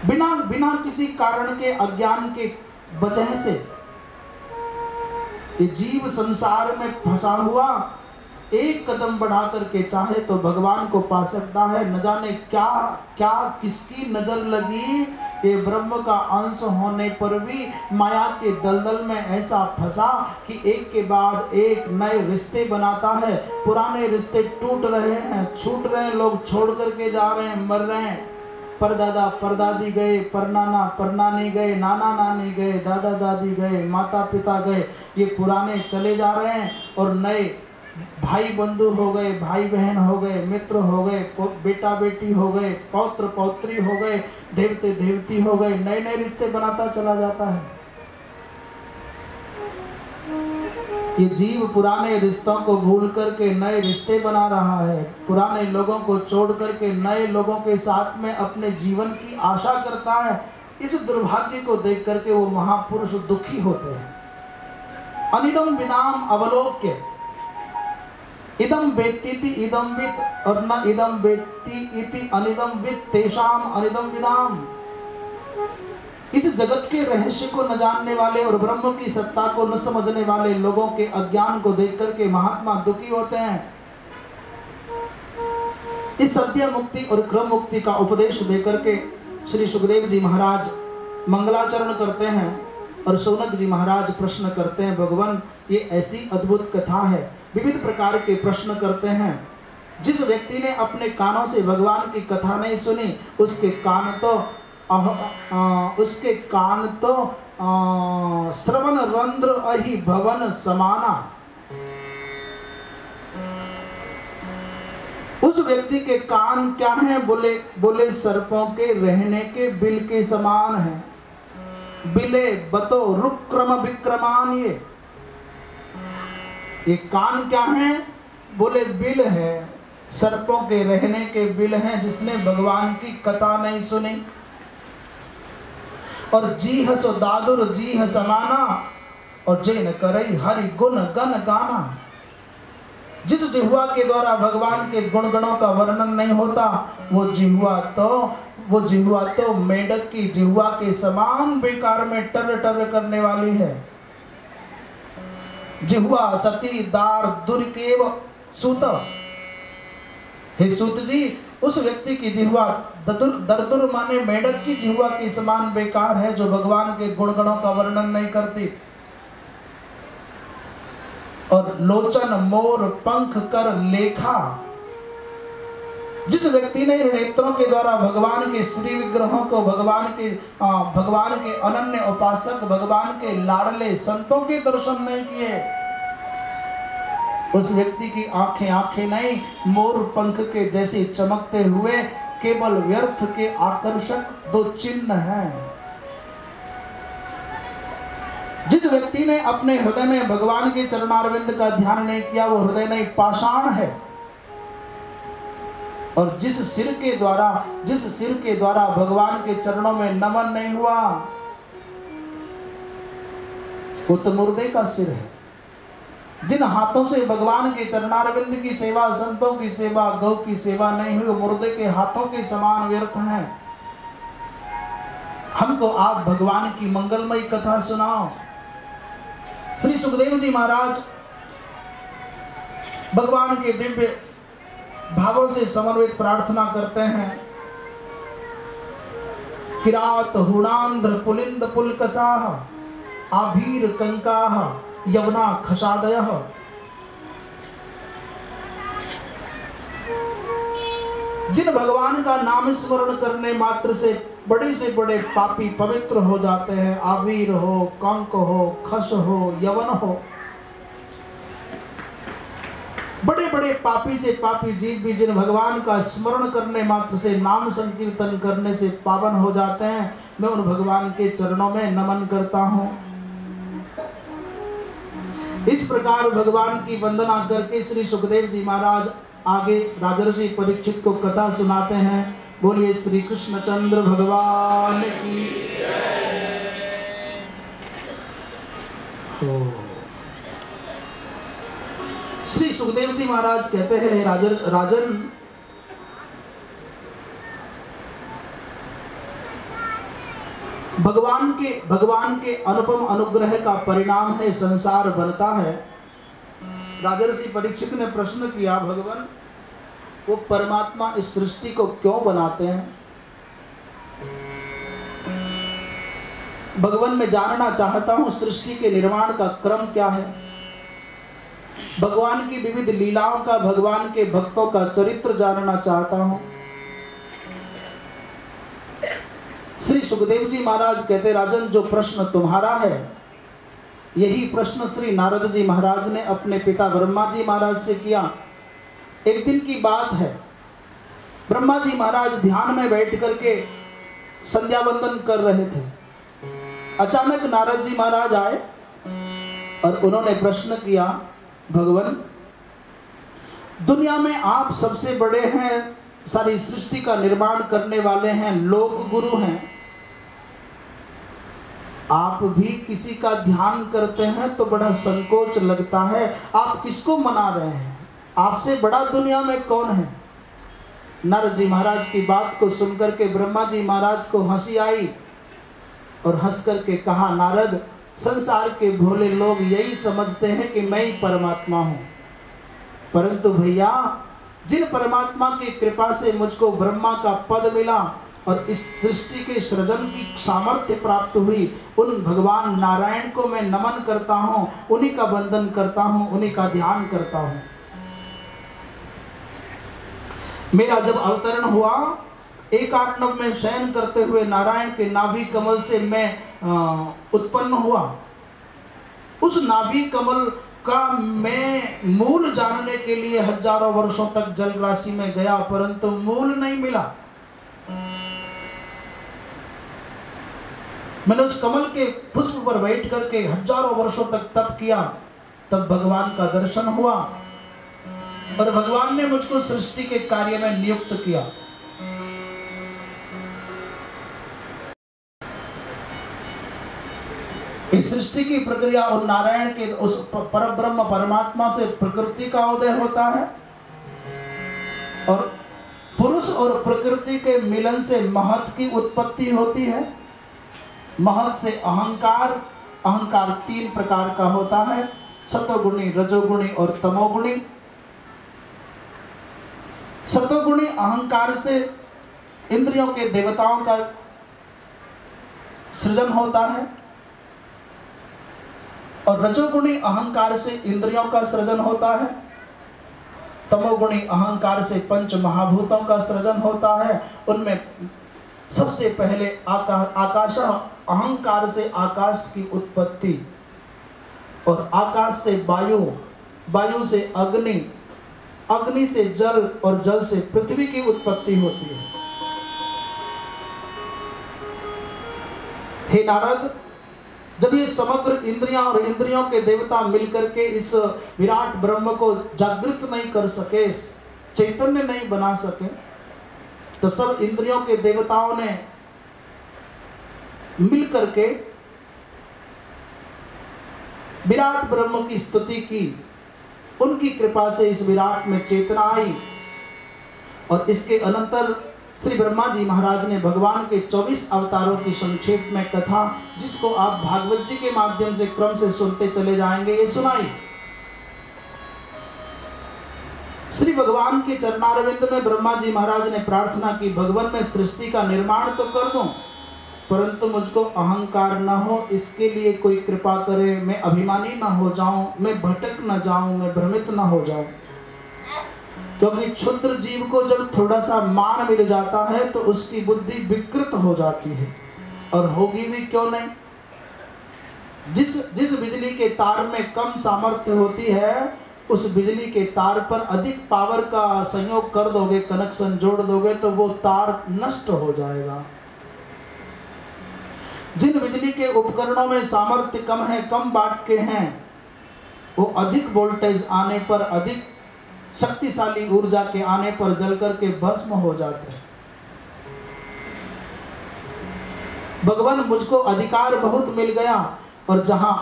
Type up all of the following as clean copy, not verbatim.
बिना बिना किसी कारण के, अज्ञान के वजह से ये जीव संसार में फंसा हुआ एक कदम बढ़ा करके चाहे तो भगवान को पा सकता है। न जाने क्या क्या किसकी नजर लगी, ये ब्रह्म का अंश होने पर भी माया के दलदल में ऐसा फंसा कि एक के बाद एक नए रिश्ते बनाता है। पुराने रिश्ते टूट रहे हैं, छूट रहे हैं, लोग छोड़ करके जा रहे हैं, मर रहे हैं। परदादा परदादी गए, परनाना परनानी गए, नाना नानी गए, दादा दादी गए, माता पिता गए, ये पुराने चले जा रहे हैं और नए भाई बंधु हो गए, भाई बहन हो गए, मित्र हो गए, बेटा बेटी हो गए, पौत्र पौत्री हो गए, देवते देवती हो गए, नए नए रिश्ते बनाता चला जाता है। ये जीव पुराने रिश्तों को भूल करके नए रिश्ते बना रहा है, पुराने लोगों को छोड़ करके नए लोगों के साथ में अपने जीवन की आशा करता है। इस दुर्भाग्य को देख करके वो महापुरुष दुखी होते हैं। अनिदम विनाम अवलोक्य इदम वेत्तीति इदम वित् और न इदम वेत्ती इति अनिदम वित् तेषाम अनिदम विदाम। इस जगत के रहस्य को न जानने वाले और ब्रह्म की सत्ता को न समझने वाले लोगों के अज्ञान को देख करके महात्मा दुखी होते हैं। इस सत्य मुक्ति और क्रम मुक्ति का उपदेश देकर के श्री सुखदेव जी महाराज मंगलाचरण करते हैं और शौनक जी महाराज प्रश्न करते हैं, भगवान ये ऐसी अद्भुत कथा है, विविध प्रकार के प्रश्न करते हैं। जिस व्यक्ति ने अपने कानों से भगवान की कथा नहीं सुनी, उसके कान तो श्रवण रंध्र अहि भवन समाना। उस व्यक्ति के कान क्या हैं? बोले सर्पों के रहने के बिल के समान हैं। बिले बतो रुक्रम विक्रमान। ये कान क्या हैं? बोले बिल है, सर्पों के रहने के बिल हैं, जिसने भगवान की कथा नहीं सुनी। और जीह सो दादुर जीह समाना और जैन करई हरि गुण गण गाना। जिस जिह्वा के द्वारा भगवान के गुण गणों का वर्णन नहीं होता, वो जिह्वा तो मेढक की जिह्वा के समान बेकार में टर टर करने वाली है। जिह्वा सती दार दुर्केव सूत। हे सूत जी, उस व्यक्ति की जिह्वा दरदुर माने मेढक की जिह्वा के समान बेकार है, जो भगवान के गुणगणों का वर्णन नहीं करती। और लोचन मोर पंख कर लेखा। जिस व्यक्ति ने नेत्रों के द्वारा भगवान के श्री विग्रहों को, भगवान के अनन्य उपासक, भगवान के लाडले संतों के दर्शन नहीं किए, उस व्यक्ति की आंखें नहीं, मोर पंख के जैसे चमकते हुए केवल व्यर्थ के आकर्षक दो चिन्ह हैं। जिस व्यक्ति ने अपने हृदय में भगवान के चरणारविंद का ध्यान नहीं किया, वो हृदय नहीं पाषाण है। और जिस सिर के द्वारा भगवान के चरणों में नमन नहीं हुआ, वो तो मुर्दे का सिर है। जिन हाथों से भगवान के चरणारविंद की सेवा, संतों की सेवा, गौ की सेवा नहीं हुई, मुर्दे के हाथों के समान व्यर्थ हैं। हमको आप भगवान की मंगलमयी कथा सुनाओ। श्री सुखदेव जी महाराज भगवान के दिव्य भावों से समन्वित प्रार्थना करते हैं। किरात हुणांध्र पुलिंद पुलकसाह आभीर कंकाह यवना खसादयः। जिन भगवान का नाम स्मरण करने मात्र से बड़े पापी पवित्र हो जाते हैं, आवीर हो, कंक हो, खस हो, यवन हो, बड़े पापी से पापी जीव भी जिन भगवान का स्मरण करने मात्र से, नाम संकीर्तन करने से पावन हो जाते हैं, मैं उन भगवान के चरणों में नमन करता हूँ। इस प्रकार भगवान की वंदना करके श्री सुखदेव जी महाराज आगे राजर्षि परीक्षित को कथा सुनाते हैं। बोलिए श्री कृष्णचंद्र भगवान की। श्री सुखदेव जी महाराज कहते हैं, राजन भगवान के अनुपम अनुग्रह का परिणाम है संसार बनता है। राजर्षि परीक्षित ने प्रश्न किया, भगवान वो परमात्मा इस सृष्टि को क्यों बनाते हैं? भगवान मैं जानना चाहता हूं सृष्टि के निर्माण का क्रम क्या है, भगवान की विविध लीलाओं का, भगवान के भक्तों का चरित्र जानना चाहता हूं। श्री सुखदेव जी महाराज कहते, राजन जो प्रश्न तुम्हारा है यही प्रश्न श्री नारद जी महाराज ने अपने पिता ब्रह्मा जी महाराज से किया। एक दिन की बात है, ब्रह्मा जी महाराज ध्यान में बैठ करके संध्या वंदन कर रहे थे। अचानक नारद जी महाराज आए और उन्होंने प्रश्न किया, भगवान दुनिया में आप सबसे बड़े हैं, सारी सृष्टि का निर्माण करने वाले हैं, लोक गुरु हैं, आप भी किसी का ध्यान करते हैं तो बड़ा संकोच लगता है, आप किसको मना रहे हैं? आपसे बड़ा दुनिया में कौन है? नारद जी महाराज की बात को सुनकर के ब्रह्मा जी महाराज को हंसी आई और हंस करके कहा, नारद संसार के भोले लोग यही समझते हैं कि मैं ही परमात्मा हूं, परंतु भैया जिन परमात्मा की कृपा से मुझको ब्रह्मा का पद मिला और इस सृष्टि के सृजन की सामर्थ्य प्राप्त हुई, उन भगवान नारायण को मैं नमन करता हूं, उन्हीं का वंदन करता हूं, उन्हीं का ध्यान करता हूं। मेरा जब अवतरण हुआ, एक आत्मव में शयन करते हुए नारायण के नाभि कमल से मैं उत्पन्न हुआ। उस नाभि कमल का मैं मूल जानने के लिए हजारों वर्षों तक जल राशि में गया, परंतु मूल नहीं मिला। मैंने उस कमल के पुष्प पर बैठ करके हजारों वर्षों तक तप किया, तब भगवान का दर्शन हुआ और भगवान ने मुझको सृष्टि के कार्य में नियुक्त किया। इस सृष्टि की प्रक्रिया और नारायण के उस परब्रह्म परमात्मा से प्रकृति का उदय होता है और पुरुष और प्रकृति के मिलन से महत की उत्पत्ति होती है। महत से अहंकार, अहंकार तीन प्रकार का होता है, सतोगुणी, रजोगुणी और तमोगुणी। सतोगुणी अहंकार से इंद्रियों के देवताओं का सृजन होता है और रजोगुणी अहंकार से इंद्रियों का सृजन होता है। तमोगुणी अहंकार से पंच महाभूतों का सृजन होता है। उनमें सबसे पहले आकाश अहंकार से आकाश की उत्पत्ति और आकाश से वायु, वायु से अग्नि, अग्नि से जल और जल से पृथ्वी की उत्पत्ति होती है। हे नारद, जब ये समग्र इंद्रियां और इंद्रियों के देवता मिलकर के इस विराट ब्रह्म को जागृत नहीं कर सके, चैतन्य नहीं बना सके, तो सब इंद्रियों के देवताओं ने मिलकर के विराट ब्रह्म की स्तुति की। उनकी कृपा से इस विराट में चेतना आई और इसके अनंतर श्री ब्रह्मा जी महाराज ने भगवान के 24 अवतारों की संक्षेप में कथा, जिसको आप भागवत जी के माध्यम से क्रम से सुनते चले जाएंगे, ये सुनाई। श्री भगवान के चरणारविंद में ब्रह्मा जी महाराज ने प्रार्थना की, भगवान मैं सृष्टि का निर्माण तो कर दूं, परंतु मुझको अहंकार न हो, इसके लिए कोई कृपा करे, मैं अभिमानी न हो जाऊं, मैं भटक न जाऊं, मैं भ्रमित न हो जाऊं। क्योंकि क्षुद्र जीव को जब थोड़ा सा मान मिल जाता है तो उसकी बुद्धि विकृत हो जाती है, और होगी भी क्यों नहीं। जिस बिजली के तार में कम सामर्थ्य होती है, उस बिजली के तार पर अधिक पावर का संयोग कर दोगे, कनेक्शन जोड़ दोगे, तो वो तार नष्ट हो जाएगा। जिन बिजली के उपकरणों में सामर्थ्य कम है, कम वाट के हैं, वो अधिक वोल्टेज आने पर, अधिक शक्तिशाली ऊर्जा के आने पर जल करके भस्म हो जाते हैं। भगवान मुझको अधिकार बहुत मिल गया और जहां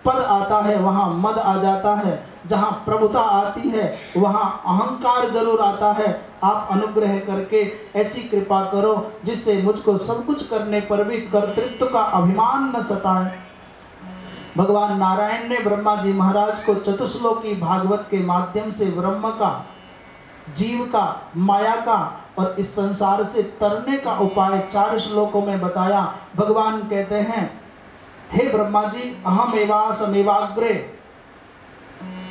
पद आता है वहां मद आ जाता है, जहाँ प्रभुता आती है वहाँ अहंकार जरूर आता है। आप अनुग्रह करके ऐसी कृपा करो जिससे मुझको सब कुछ करने पर भी कर्तृत्व का अभिमान न सताए। भगवान नारायण ने ब्रह्मा जी महाराज को चतुश्लोकी भागवत के माध्यम से ब्रह्म का, जीव का, माया का और इस संसार से तरने का उपाय 4 श्लोकों में बताया। भगवान कहते हैं, हे ब्रह्मा जी, अहम एवासमेवाग्रे।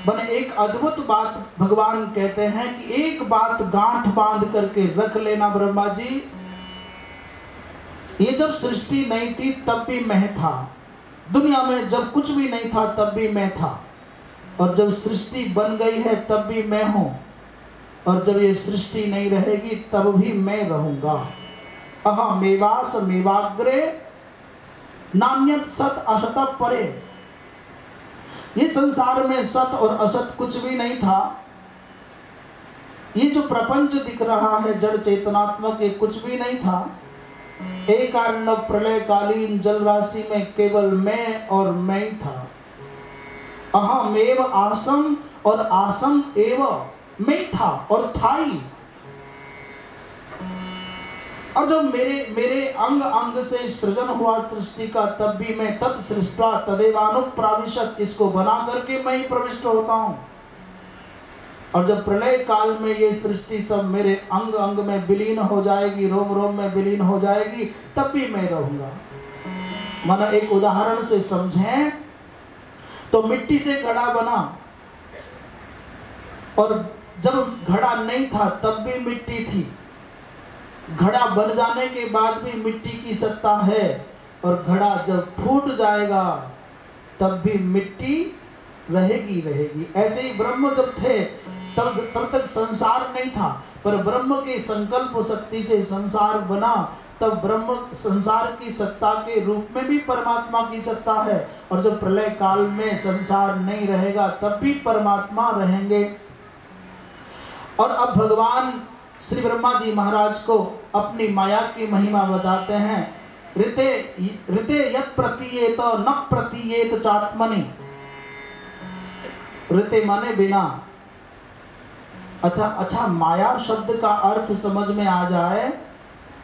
बने एक अद्भुत बात भगवान कहते हैं कि एक बात गांठ बांध करके रख लेना ब्रह्मा जी, ये जब सृष्टि नहीं थी तब भी मैं था, दुनिया में जब कुछ भी नहीं था तब भी मैं था, और जब सृष्टि बन गई है तब भी मैं हूं, और जब ये सृष्टि नहीं रहेगी तब भी मैं रहूंगा। अहमेवासमेवाग्रे नान्यत सत असत परे। ये संसार में सत और असत कुछ भी नहीं था। ये जो प्रपंच दिख रहा है जड़ चेतनात्मक, ये कुछ भी नहीं था। एक कारण प्रलय कालीन जल राशि में केवल मैं और मैं ही था। अहमेव आसम, और आसम एव मैं ही था और था ही। और जब मेरे अंग अंग से सृजन हुआ सृष्टि का तब भी मैं तत्सृष्टा तदेवानुप्राविशत, इसको बना करके मैं ही प्रविष्ट होता हूं। और जब प्रलय काल में ये सृष्टि सब मेरे अंग अंग में विलीन हो जाएगी, रोम रोम में विलीन हो जाएगी, तब भी मैं रहूंगा। माना एक उदाहरण से समझें तो मिट्टी से घड़ा बना, और जब घड़ा नहीं था तब भी मिट्टी थी। घड़ा बन जाने के बाद भी मिट्टी की सत्ता है, और घड़ा जब फूट जाएगा तब भी मिट्टी रहेगी। ऐसे ही ब्रह्म जब थे तब तक संसार नहीं था, पर ब्रह्म के संकल्प शक्ति से संसार बना, तब ब्रह्म संसार की सत्ता के रूप में भी परमात्मा की सत्ता है। और जब प्रलय काल में संसार नहीं रहेगा तब भी परमात्मा रहेंगे। और अब भगवान श्री ब्रह्मा जी महाराज को अपनी माया की महिमा बताते हैं। ऋते यत् प्रतीयेत न प्रतीयेत चात्मनि। ऋते माने बिना। अच्छा, माया शब्द का अर्थ समझ में आ जाए,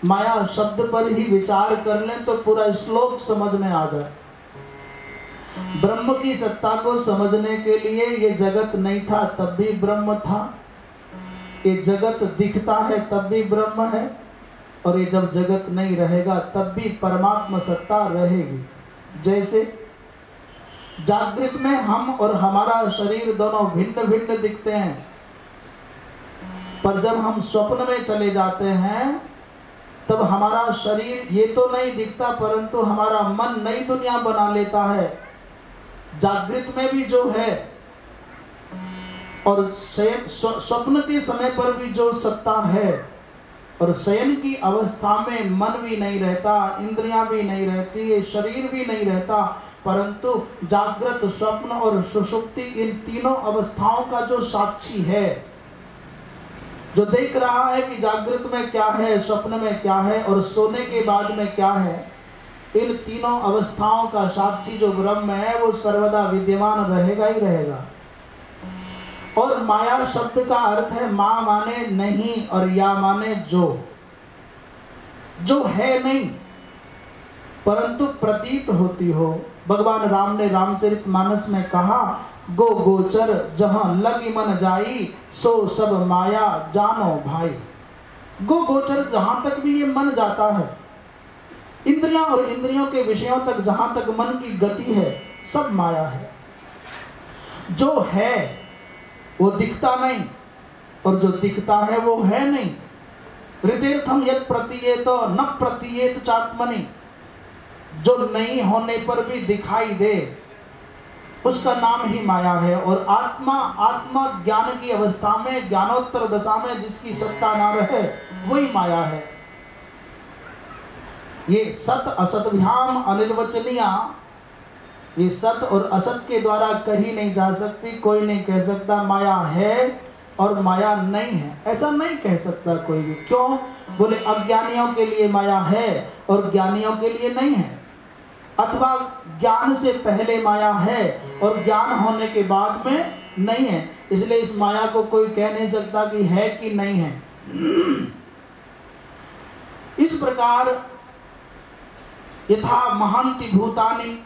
माया शब्द पर ही विचार कर लें तो पूरा श्लोक समझ में आ जाए। ब्रह्म की सत्ता को समझने के लिए ये जगत नहीं था तब भी ब्रह्म था, ये जगत दिखता है तब भी ब्रह्म है, और ये जब जगत नहीं रहेगा तब भी परमात्मा सत्ता रहेगी। जैसे जागृत में हम और हमारा शरीर दोनों भिन्न भिन्न दिखते हैं, पर जब हम स्वप्न में चले जाते हैं तब हमारा शरीर ये तो नहीं दिखता, परंतु हमारा मन नई दुनिया बना लेता है। जागृत में भी जो है और स्वप्न के समय पर भी जो सत्ता है, और शयन की अवस्था में मन भी नहीं रहता, इंद्रियां भी नहीं रहती, शरीर भी नहीं रहता, परंतु जागृत, स्वप्न और सुषुप्ति, इन तीनों अवस्थाओं का जो साक्षी है, जो देख रहा है कि जागृत में क्या है, स्वप्न में क्या है और सोने के बाद में क्या है, इन तीनों अवस्थाओं का साक्षी जो ब्रह्म है वो सर्वदा विद्यमान रहेगा ही रहेगा। और माया शब्द का अर्थ है मां माने नहीं और या माने जो है नहीं परंतु प्रतीत होती हो। भगवान राम ने रामचरितमानस में कहा, गो गोचर जहां लगी मन जाई, सो सब माया जानो भाई। गो गोचर जहां तक भी ये मन जाता है, इंद्रियां और इंद्रियों के विषयों तक जहां तक मन की गति है, सब माया है। जो है वो दिखता नहीं, और जो दिखता है वो है नहीं। हृदयर्थम यत् प्रतीयेत न प्रतीयेत चात्मनि। जो नहीं होने पर भी दिखाई दे उसका नाम ही माया है। और आत्मा ज्ञान की अवस्था में, ज्ञानोत्तर दशा में जिसकी सत्ता ना रहे वही माया है। ये सत असतभ्याम अनिर्वचनीया, ये सत और असत के द्वारा कही नहीं जा सकती। कोई नहीं कह सकता माया है और माया नहीं है, ऐसा नहीं कह सकता कोई भी। क्यों? बोले अज्ञानियों के लिए माया है और ज्ञानियों के लिए नहीं है, अथवा ज्ञान से पहले माया है और ज्ञान होने के बाद में नहीं है, इसलिए इस माया को कोई कह नहीं सकता कि है कि नहीं है। इस प्रकार यथा महांति भूतानि,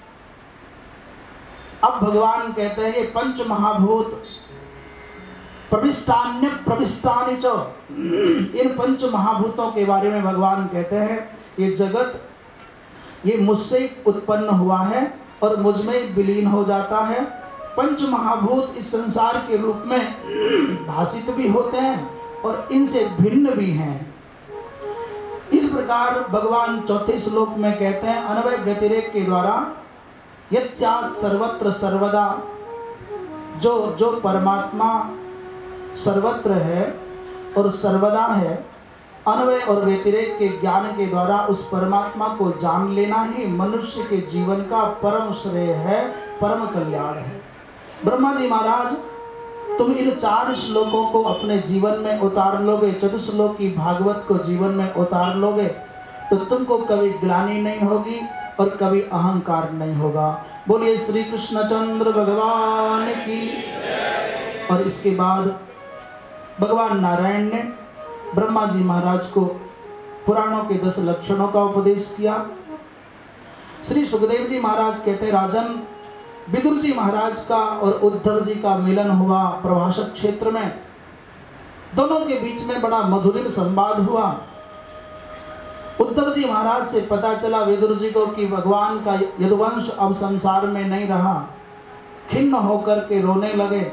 अब भगवान कहते हैं ये पंच महाभूत प्रविष्टान्य प्रविष्टानि च, इन पंच महाभूतों के बारे में भगवान कहते हैं ये जगत ये मुझसे उत्पन्न हुआ है और मुझ में विलीन हो जाता है। पंच महाभूत इस संसार के रूप में भाषित भी होते हैं और इनसे भिन्न भी हैं। इस प्रकार भगवान चौथे श्लोक में कहते हैं अन्वय व्यतिरेक के द्वारा यत्स्यात् सर्वत्र सर्वदा, जो परमात्मा सर्वत्र है और सर्वदा है, अन्वय और व्यतिरेक के ज्ञान के द्वारा उस परमात्मा को जान लेना ही मनुष्य के जीवन का परम श्रेय है, परम कल्याण है। ब्रह्मा जी महाराज तुम इन 4 श्लोकों को अपने जीवन में उतार लोगे, चतुश्लोक की भागवत को जीवन में उतार लोगे तो तुमको कभी ग्लानि नहीं होगी और कभी अहंकार नहीं होगा। बोलिए श्री कृष्णचंद्र भगवान की। और इसके बाद भगवान नारायण ने ब्रह्मा जी महाराज को पुराणों के 10 लक्षणों का उपदेश किया। श्री सुखदेव जी महाराज कहते हैं राजन, विदुर जी महाराज का और उद्धव जी का मिलन हुआ प्रभाषक क्षेत्र में, दोनों के बीच में बड़ा मधुर संवाद हुआ। उद्धव जी महाराज से पता चला विदुर जी को कि भगवान का यदुवंश अब संसार में नहीं रहा, खिन्न होकर के रोने लगे।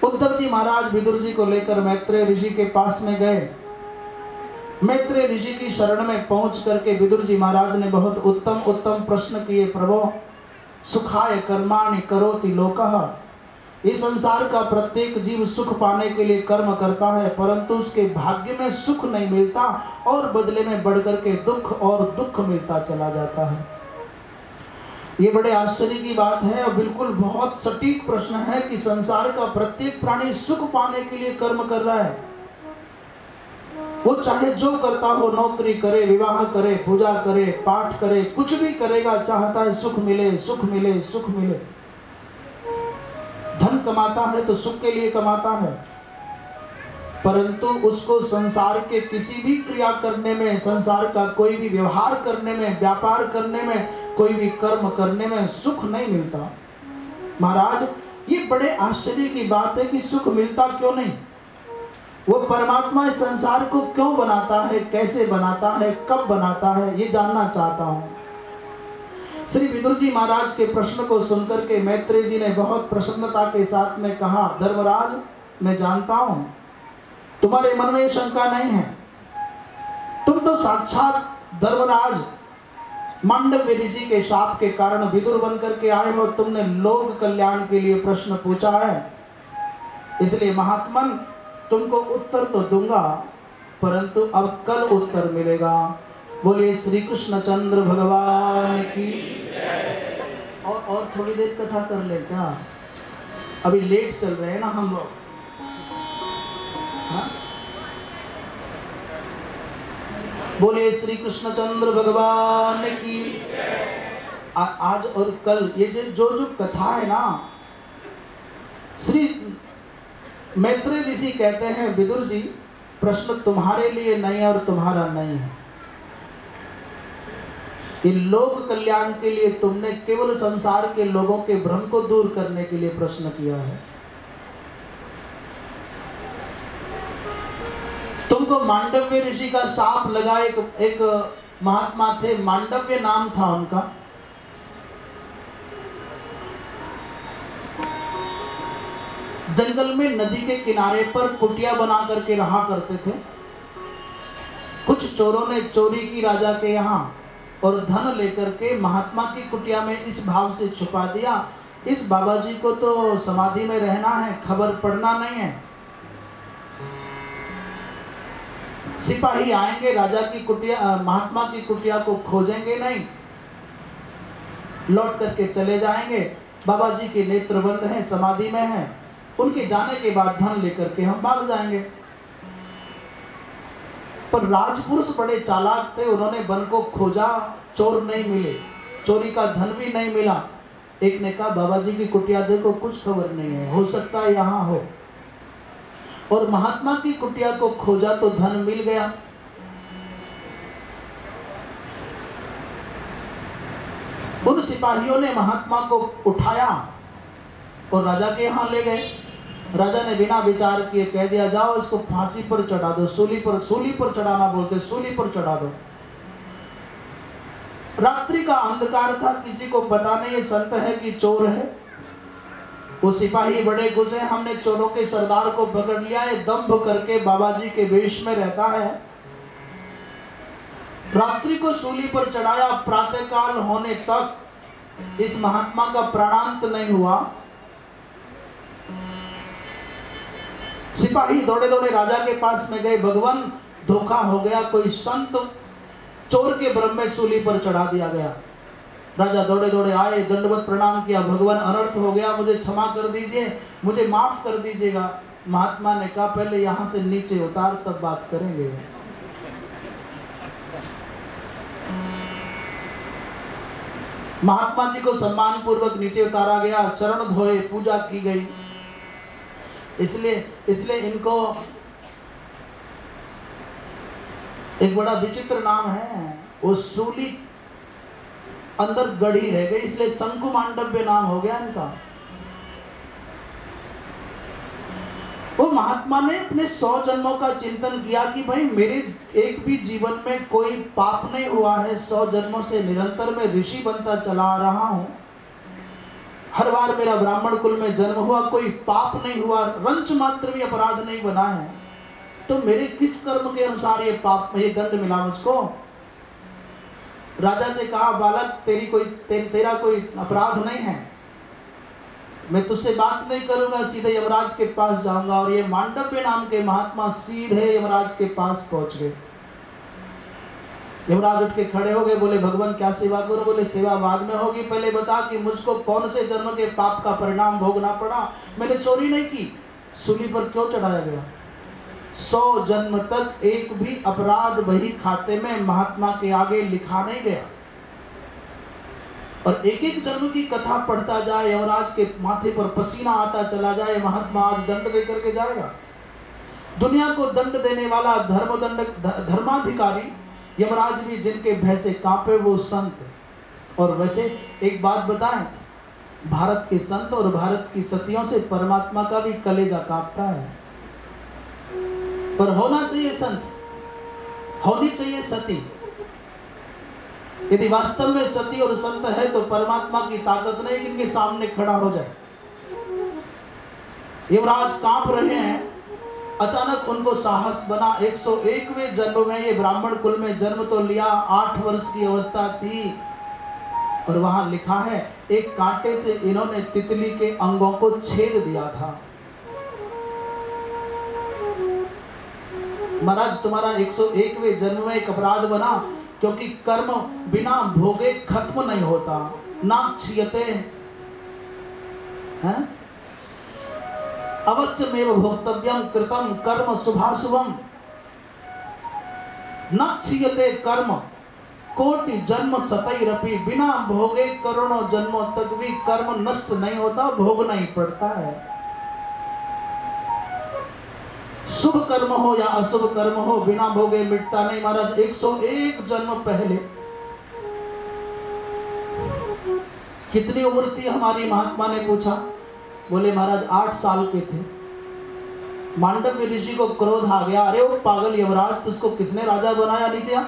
उद्धव जी महाराज विदुर जी को लेकर मैत्रेय ऋषि के पास में गए। मैत्रेय ऋषि की शरण में पहुंच करके विदुर जी महाराज ने बहुत उत्तम उत्तम प्रश्न किए। प्रभो सुखाय कर्माणि करोति लोकः, इस संसार का प्रत्येक जीव सुख पाने के लिए कर्म करता है, परंतु उसके भाग्य में सुख नहीं मिलता और बदले में बढ़कर के दुख और दुख मिलता चला जाता है। ये बड़े आश्चर्य की बात है और बिल्कुल बहुत सटीक प्रश्न है कि संसार का प्रत्येक प्राणी सुख पाने के लिए कर्म कर रहा है। वो चाहे जो करता हो, नौकरी करे, विवाह करे, पूजा करे, पाठ करे, कुछ भी करेगा, चाहता है सुख मिले, सुख मिले, सुख मिले। धन कमाता है तो सुख के लिए कमाता है, परंतु उसको संसार के किसी भी क्रिया करने में, संसार का कोई भी व्यवहार करने में, व्यापार करने में, कोई भी कर्म करने में सुख नहीं मिलता। महाराज ये बड़े आश्चर्य की बात है कि सुख मिलता क्यों नहीं। वो परमात्मा इस संसार को क्यों बनाता है, कैसे बनाता है, कब बनाता है, ये जानना चाहता हूँ। श्री विदुर जी महाराज के प्रश्न को सुनकर के मैत्रेय जी ने बहुत प्रसन्नता के साथ में कहा, धर्मराज मैं जानता हूँ तुम्हारे मन में शंका नहीं है, तुम तो साक्षात धर्मराज मांडव्य ऋषि के शाप के कारण विदुर बनकर के आए हो, तुमने लोक कल्याण के लिए प्रश्न पूछा है, इसलिए महात्मन तुमको उत्तर तो दूंगा, परंतु अब कल उत्तर मिलेगा। बोलिए श्री कृष्णचंद्र भगवान की। और थोड़ी देर कथा कर ले क्या, अभी लेट चल रहे हैं ना हम लोग। हाँ? बोलिए श्री कृष्णचंद्र भगवान की। आज और कल ये जो कथा है ना, श्री मैत्रेय ऋषि कहते हैं विदुर जी प्रश्न तुम्हारे लिए नहीं है और तुम्हारा नहीं है, ये लोक कल्याण के लिए तुमने केवल संसार के लोगों के भ्रम को दूर करने के लिए प्रश्न किया है। तुमको मांडव्य ऋषि का शाप लगा, एक महात्मा थे, मांडव्य नाम था उनका। जंगल में नदी के किनारे पर कुटिया बना करके रहा करते थे। कुछ चोरों ने चोरी की राजा के यहाँ और धन लेकर के महात्मा की कुटिया में इस भाव से छुपा दिया, इस बाबा जी को तो समाधि में रहना है, खबर पड़ना नहीं है। सिपाही आएंगे, राजा की कुटिया, महात्मा की कुटिया को खोजेंगे नहीं, लौट करके चले जाएंगे। बाबा जी के नेत्र बंद हैं, समाधि में हैं, उनके जाने के बाद धन लेकर के हम भाग जाएंगे। पर राजपुरुष बड़े चालाक थे, उन्होंने वन को खोजा, चोर नहीं मिले, चोरी का धन भी नहीं मिला। एक ने कहा बाबा जी की कुटिया देखो, कुछ खबर नहीं है, हो सकता है यहाँ हो। और महात्मा की कुटिया को खोजा तो धन मिल गया। उन सिपाहियों ने महात्मा को उठाया और राजा के यहाँ ले गए। राजा ने बिना विचार किए कह दिया, जाओ इसको फांसी पर चढ़ा दो, सूली पर चढ़ाना बोलते, सूली पर चढ़ा दो। रात्रि का अंधकार था, किसी को पता नहीं ये संत है कि चोर है। वो सिपाही बड़े गुस्से, हमने चोरों के सरदार को पकड़ लिया है, दंभ करके बाबा जी के वेश में रहता है। रात्रि को सूली पर चढ़ाया, प्रातःकाल होने तक इस महात्मा का प्राणांत नहीं हुआ। सिपाही दौड़े दौड़े राजा के पास में गए, भगवान धोखा हो गया, कोई संत चोर के ब्रह्म में सूली पर चढ़ा दिया गया। राजा दौड़े दौड़े आए, दंडवत प्रणाम किया, भगवान अनर्थ हो गया, मुझे क्षमा कर दीजिए, मुझे माफ कर दीजिएगा। महात्मा ने कहा पहले यहां से नीचे उतार, तब बात करेंगे। महात्मा जी को सम्मान पूर्वक नीचे उतारा गया, चरण धोए, पूजा की गई। इसलिए इनको एक बड़ा विचित्र नाम है, वो सूली अंदर गढ़ी रह गई, इसलिए शंकु मांडव्य नाम हो गया इनका। वो महात्मा ने अपने 100 जन्मों का चिंतन किया कि भाई मेरे एक भी जीवन में कोई पाप नहीं हुआ है, 100 जन्मों से निरंतर मैं ऋषि बनता चला आ रहा हूं, हर बार मेरा ब्राह्मण कुल में जन्म हुआ, कोई पाप नहीं हुआ, रंच मात्र भी अपराध नहीं बना है, तो मेरे किस कर्म के अनुसार ये पाप, ये दंड मिला मुझको। राजा से कहा बालक तेरा कोई अपराध नहीं है, मैं तुझसे बात नहीं करूंगा, सीधे यमराज के पास जाऊंगा। और ये मांडव्य नाम के महात्मा सीधे यमराज के पास पहुंच गए। यमराज उठ के खड़े हो गए, बोले भगवान क्या सेवा करो। बोले सेवा बाद में होगी, पहले बता कि मुझको कौन से जन्म के पाप का परिणाम भोगना पड़ा। मैंने चोरी नहीं की, सूली पर क्यों चढ़ाया गया। 100 जन्म तक एक भी अपराध बही खाते में महात्मा के आगे लिखा नहीं गया। और एक एक जन्म की कथा पढ़ता जाए, यमराज के माथे पर पसीना आता चला जाए, महात्मा आज दंड दे करके जाएगा। दुनिया को दंड देने वाला धर्माधिकारी यमराज भी जिनके भय से कांपे वो संत। और वैसे एक बात बताएं, भारत के संत और भारत की सतियों से परमात्मा का भी कलेजा कांपता है। पर होना चाहिए संत, होनी चाहिए सती। यदि वास्तव में सती और संत है तो परमात्मा की ताकत नहीं कि इनके सामने खड़ा हो जाए। यमराज कांप रहे हैं, अचानक उनको साहस बना। 101वें जन्म में ये ब्राह्मण कुल में जन्म तो लिया, 8 वर्ष की अवस्था थी। और वहां लिखा है एक कांटे से इन्होंने तितली के अंगों को छेद दिया था। महाराज तुम्हारा 101वें जन्म में एक अपराध बना, क्योंकि कर्म बिना भोगे खत्म नहीं होता। ना क्षीयते हैं, अवश्यमेव भोक्तव्यम कृतम कर्म शुभाशुभम। न क्षीयते कर्म कोटि जन्म सतैरपि। बिना भोगे करोड़ों जन्मों तक भी कर्म नष्ट नहीं होता, भोगना ही पड़ता है। शुभ कर्म हो या अशुभ कर्म हो, बिना भोगे मिटता नहीं। महाराज 101 जन्म पहले कितनी उम्र थी हमारी, महात्मा ने पूछा। बोले महाराज 8 साल के थे। मांडव्य ऋषि को क्रोध आ गया, अरे वो पागल यमराज, तुझको किसने राजा बनाया, नीचे आ।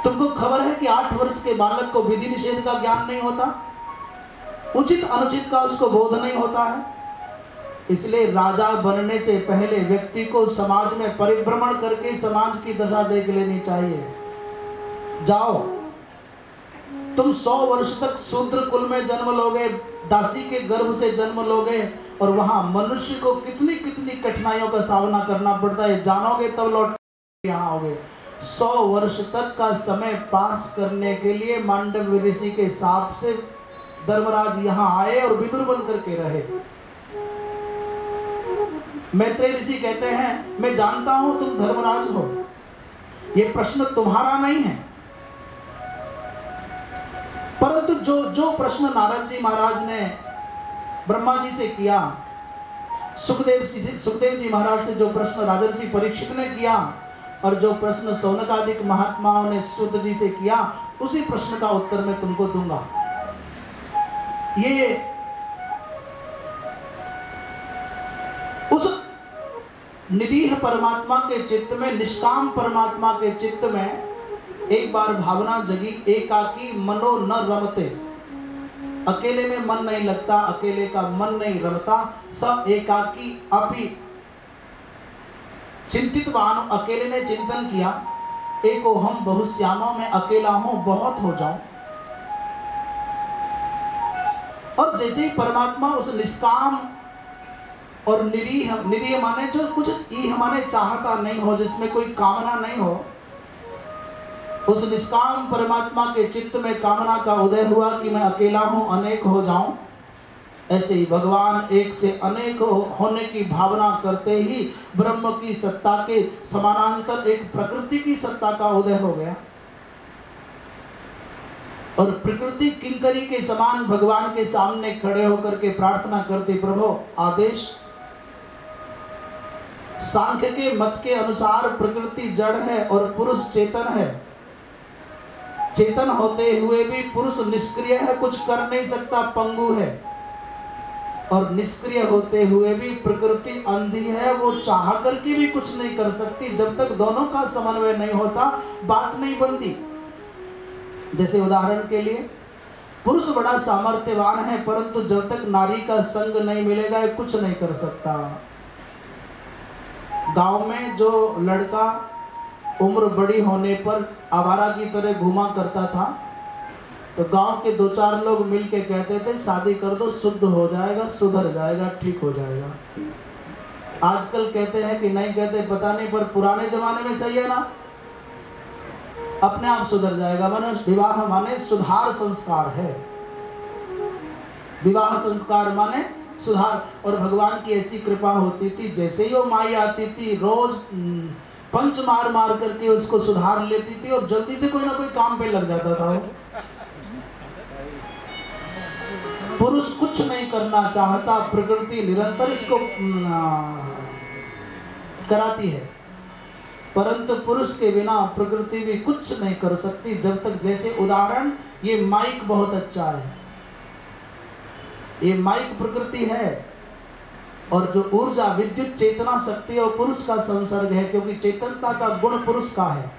तुमको खबर है कि 8 वर्ष के बालक को विधि निषेध का ज्ञान नहीं होता, उचित अनुचित का उसको बोध नहीं होता है। इसलिए राजा बनने से पहले व्यक्ति को समाज में परिभ्रमण करके समाज की दशा देख लेनी चाहिए। जाओ तुम 100 वर्ष तक शूद्र कुल में जन्म लोगे, दासी के गर्भ से जन्म लोगे, और वहां मनुष्य को कितनी कितनी कठिनाइयों का सामना करना पड़ता है, जानोगे तब लौट यहाँ आओगे। 100 वर्ष तक का समय पास करने के लिए मांडव्य ऋषि के शाप से धर्मराज यहाँ आए और विदुर बन करके रहे। मैत्रेय ऋषि कहते हैं मैं जानता हूं तुम धर्मराज हो, ये प्रश्न तुम्हारा नहीं है, परंतु जो प्रश्न नारद जी महाराज ने ब्रह्मा जी से किया, सुखदेव जी महाराज से जो प्रश्न राजर्षि परीक्षित ने किया, और जो प्रश्न सौनकादिक महात्माओं ने सूत जी से किया, उसी प्रश्न का उत्तर मैं तुमको दूंगा। ये उस निरीह परमात्मा के चित्त में, निष्काम परमात्मा के चित्त में एक बार भावना जगी, एकाकी मनो न रमते। अकेले में मन नहीं लगता, अकेले का मन नहीं रमता। सब एकाकी अपि चिंतितवान, अकेले ने चिंतन किया, एको हम बहुश्यामो, मैं अकेला हूं, बहुत हो जाऊं। और जैसे ही परमात्मा उस निष्काम और निरीह माने जो कुछ ईह माने चाहता नहीं हो, जिसमें कोई कामना नहीं हो, उस निष्काम परमात्मा के चित्त में कामना का उदय हुआ कि मैं अकेला हूं, अनेक हो जाऊं। ऐसे ही भगवान एक से अनेक होने की भावना करते ही ब्रह्म की सत्ता के समानांतर एक प्रकृति की सत्ता का उदय हो गया, और प्रकृति किंकरी के समान भगवान के सामने खड़े होकर के प्रार्थना करते, प्रभु आदेश। सांख्य के मत के अनुसार प्रकृति जड़ है और पुरुष चेतन है। चेतन होते हुए भी पुरुष निष्क्रिय है, कुछ कर नहीं सकता, पंगु है। और निष्क्रिय होते हुए भी प्रकृति अंधी है, वो चाह करके भी कुछ नहीं कर सकती। जब तक दोनों का समन्वय नहीं होता, बात नहीं बनती। जैसे उदाहरण के लिए, पुरुष बड़ा सामर्थ्यवान है, परंतु जब तक नारी का संग नहीं मिलेगा, कुछ नहीं कर सकता। गांव में जो लड़का उम्र बड़ी होने पर आवारा की तरह घुमा करता था, तो गांव के 2-4 लोग मिलके कहते थे शादी कर दो, शुद्ध हो जाएगा, सुधर जाएगा, ठीक हो जाएगा। आजकल कहते हैं कि नहीं कहते पता नहीं, पर पुराने जमाने में सही है ना, अपने आप सुधर जाएगा। माने विवाह माने सुधार संस्कार है, विवाह संस्कार माने सुधार। और भगवान की ऐसी कृपा होती थी, जैसे ही वो माई आती थी, रोज पंच मार मार करके उसको सुधार लेती थी, और जल्दी से कोई ना कोई काम पे लग जाता था। पुरुष कुछ नहीं करना चाहता, प्रकृति निरंतर इसको कराती है, परंतु पुरुष के बिना प्रकृति भी कुछ नहीं कर सकती। जब तक, जैसे उदाहरण, ये माइक बहुत अच्छा है, ये माइक प्रकृति है, और जो ऊर्जा विद्युत चेतना शक्ति और पुरुष का संसर्ग है, क्योंकि चेतनता का गुण पुरुष का है।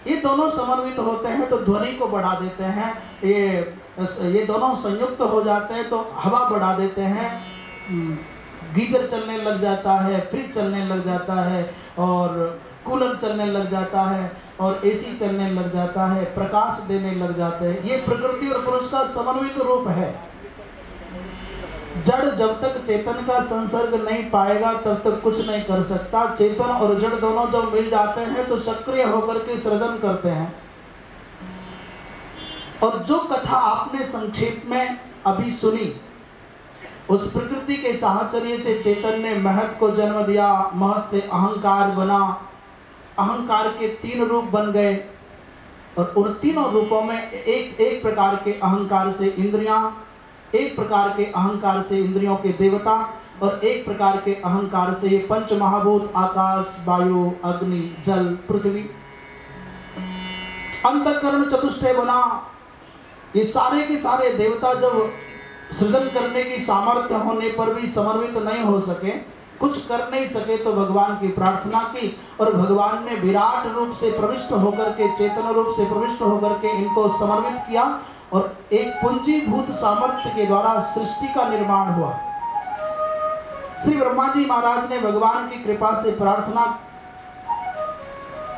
ये दोनों समन्वित होते हैं तो ध्वनि को बढ़ा देते हैं, ये दोनों संयुक्त हो जाते हैं तो हवा बढ़ा देते हैं, गीजर चलने लग जाता है, फ्रिज चलने लग जाता है, और कूलर चलने लग जाता है, और एसी चलने लग जाता है, प्रकाश देने लग जाते हैं। ये प्रकृति और पुरुष का समन्वित रूप है। जड़ जब तक चेतन का संसर्ग नहीं पाएगा तब तक कुछ नहीं कर सकता। चेतन और जड़ दोनों जब मिल जाते हैं तो सक्रिय होकर के सृजन करते हैं। और जो कथा आपने संक्षेप में अभी सुनी, उस प्रकृति के साहचर्य से चेतन ने महत को जन्म दिया, महत से अहंकार बना, अहंकार के 3 रूप बन गए, और उन तीनों रूपों में एक प्रकार के अहंकार से इंद्रियां, एक प्रकार के अहंकार से इंद्रियों के देवता, और एक प्रकार के अहंकार से ये 5 महाभूत आकाश, वायु, अग्नि, जल, पृथ्वी। अंतःकरण चतुष्टय बना। ये सारे के सारे देवता जब सृजन करने की सामर्थ्य होने पर भी समन्वित नहीं हो सके, कुछ कर नहीं सके, तो भगवान की प्रार्थना की, और भगवान ने विराट रूप से प्रविष्ट होकर के, चेतन रूप से प्रविष्ट होकर के इनको समन्वित किया, और एक पूंजीभूत सामर्थ्य के द्वारा सृष्टि का निर्माण हुआ। श्री ब्रह्मा जी महाराज ने भगवान की कृपा से प्रार्थना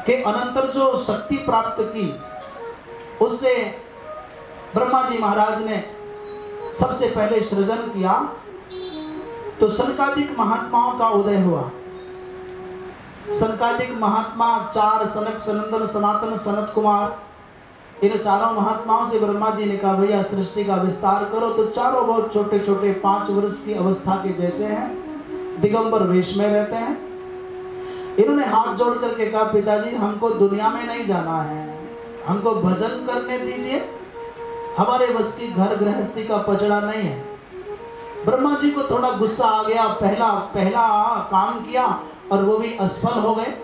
के अनंतर जो शक्ति प्राप्त की, उससे ब्रह्मा जी महाराज ने सबसे पहले सृजन किया, तो सनकादिक महात्माओं का उदय हुआ। सनकादिक महात्मा 4, सनक, सनंदन, सनातन, सनत कुमार, इन चारों महात्माओं से ब्रह्मा जी ने कहा भैया सृष्टि का विस्तार करो। तो चारों बहुत छोटे छोटे 5 वर्ष की अवस्था के जैसे हैं, दिगंबर वेश में रहते हैं। इन्होंने हाथ जोड़ करके कहा पिताजी हमको दुनिया में नहीं जाना है, हमको भजन करने दीजिए, हमारे बस की घर गृहस्थी का पचड़ा नहीं है। ब्रह्मा जी को थोड़ा गुस्सा आ गया, पहला काम किया और वो भी असफल हो गए।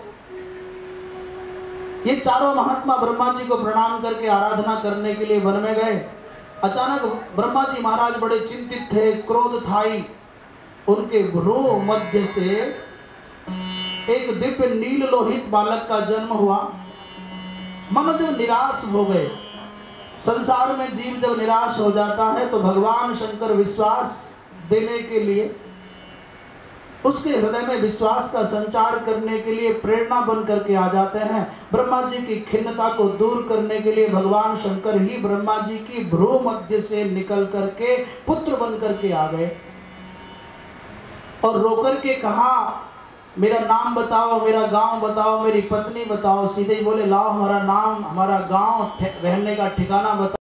ये चारों महात्मा ब्रह्मा जी को प्रणाम करके आराधना करने के लिए वन में गए। अचानक ब्रह्मा जी महाराज बड़े चिंतित थे, क्रोध था ही। उनके भ्रू मध्य से एक दिव्य नील लोहित बालक का जन्म हुआ। मानो जब निराश हो गए, संसार में जीव जब निराश हो जाता है तो भगवान शंकर विश्वास देने के लिए, उसके हृदय में विश्वास का संचार करने के लिए प्रेरणा बन करके आ जाते हैं। ब्रह्मा जी की खिन्नता को दूर करने के लिए भगवान शंकर ही ब्रह्मा जी की भ्रू मध्य से निकल करके पुत्र बन करके आ गए और रोकर के कहा, मेरा नाम बताओ, मेरा गांव बताओ, मेरी पत्नी बताओ। सीधे ही बोले, लाओ हमारा नाम, हमारा गांव, रहने का ठिकाना बताओ।